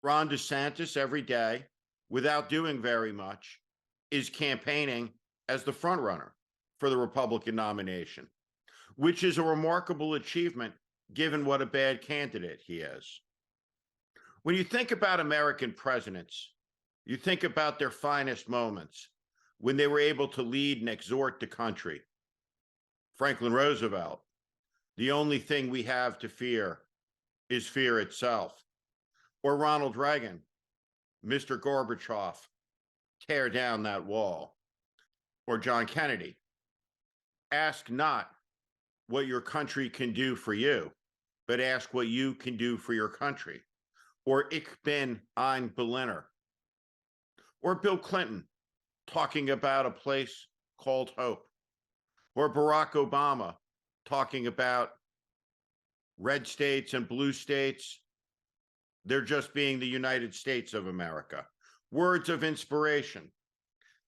Ron DeSantis every day, without doing very much, is campaigning as the frontrunner for the Republican nomination, which is a remarkable achievement given what a bad candidate he is. When you think about American presidents, you think about their finest moments when they were able to lead and exhort the country. Franklin Roosevelt, the only thing we have to fear is fear itself. Or Ronald Reagan, Mr. Gorbachev, tear down that wall. Or John Kennedy, ask not what your country can do for you, but ask what you can do for your country. Or Ich bin ein Berliner. Or Bill Clinton talking about a place called hope. Or Barack Obama talking about red states and blue states. They're just being the United States of America. Words of inspiration.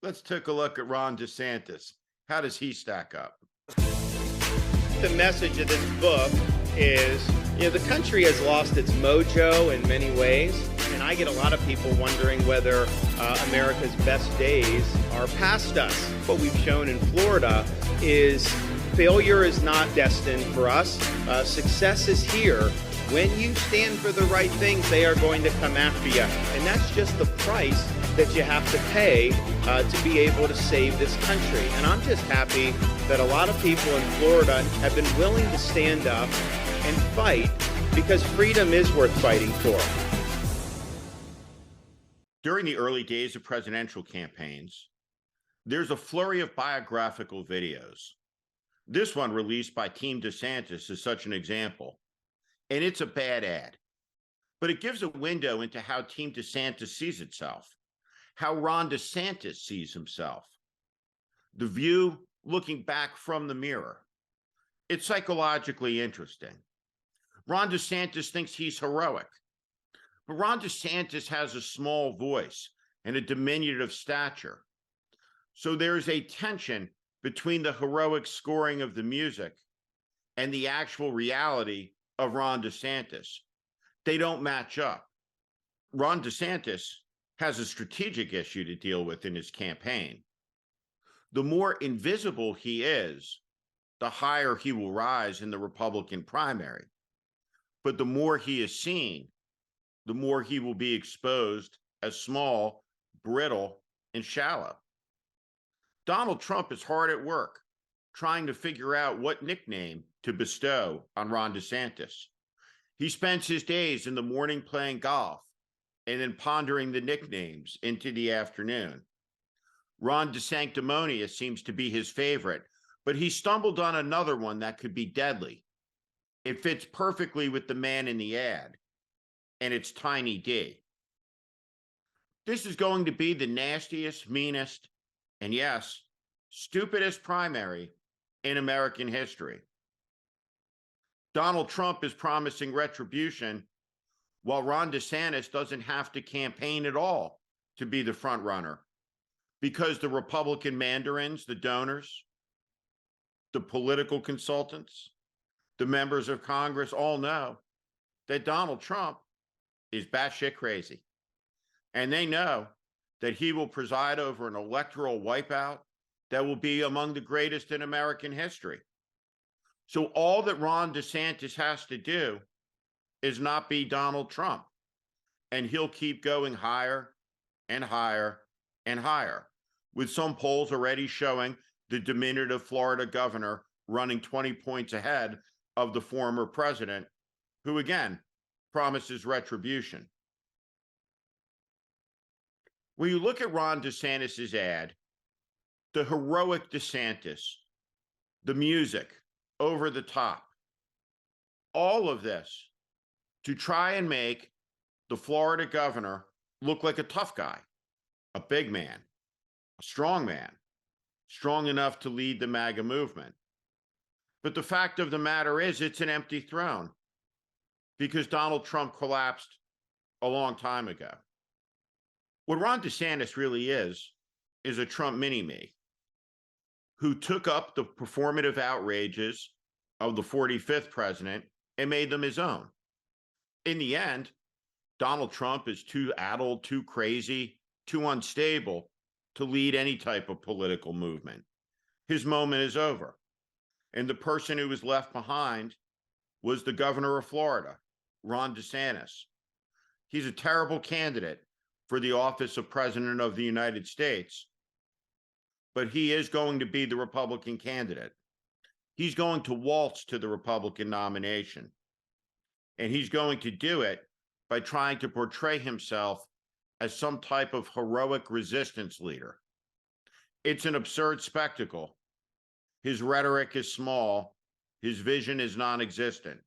Let's take a look at Ron DeSantis. How does he stack up? The message of this book is, the country has lost its mojo in many ways, and I get a lot of people wondering whether America's best days are past us. What we've shown in Florida is failure is not destined for us. Success is here. When you stand for the right things, they are going to come after you. And that's just the price that you have to pay to be able to save this country. And I'm just happy that a lot of people in Florida have been willing to stand up and fight, because freedom is worth fighting for. During the early days of presidential campaigns, there's a flurry of biographical videos. This one, released by Team DeSantis, is such an example. And it's a bad ad, but it gives a window into how Team DeSantis sees itself, how Ron DeSantis sees himself. The View looking back from the mirror. It's psychologically interesting. Ron DeSantis thinks he's heroic, but Ron DeSantis has a small voice and a diminutive stature. So there's a tension between the heroic scoring of the music and the actual reality of Ron DeSantis. They don't match up. Ron DeSantis has a strategic issue to deal with in his campaign. The more invisible he is, the higher he will rise in the Republican primary. But the more he is seen, the more he will be exposed as small, brittle, and shallow. Donald Trump is hard at work trying to figure out what nickname to bestow on Ron DeSantis. He spends his days in the morning playing golf and then pondering the nicknames into the afternoon. Ron DeSanctimonious seems to be his favorite, but he stumbled on another one that could be deadly. It fits perfectly with the man in the ad, and it's Tiny D. This is going to be the nastiest, meanest, and yes, stupidest primary in American history. Donald Trump is promising retribution, while Ron DeSantis doesn't have to campaign at all to be the front runner, because the Republican mandarins, the donors, the political consultants, the members of Congress all know that Donald Trump is batshit crazy. And they know that he will preside over an electoral wipeout that will be among the greatest in American history. So all that Ron DeSantis has to do is not be Donald Trump, and he'll keep going higher and higher and higher, with some polls already showing the diminutive Florida governor running 20 points ahead of the former president, who again promises retribution. When you look at Ron DeSantis's ad, the heroic DeSantis, the music, over the top, all of this to try and make the Florida governor look like a tough guy, a big man, a strong man, strong enough to lead the MAGA movement. But the fact of the matter is, it's an empty throne, because Donald Trump collapsed a long time ago. What Ron DeSantis really is a Trump mini-me who took up the performative outrages of the 45th president and made them his own. In the end, Donald Trump is too addled, too crazy, too unstable to lead any type of political movement. His moment is over. And the person who was left behind was the governor of Florida, Ron DeSantis. He's a terrible candidate for the office of President of the United States, but he is going to be the Republican candidate. He's going to waltz to the Republican nomination, and he's going to do it by trying to portray himself as some type of heroic resistance leader. It's an absurd spectacle. His rhetoric is small. His vision is non-existent.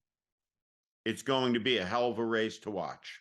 It's going to be a hell of a race to watch.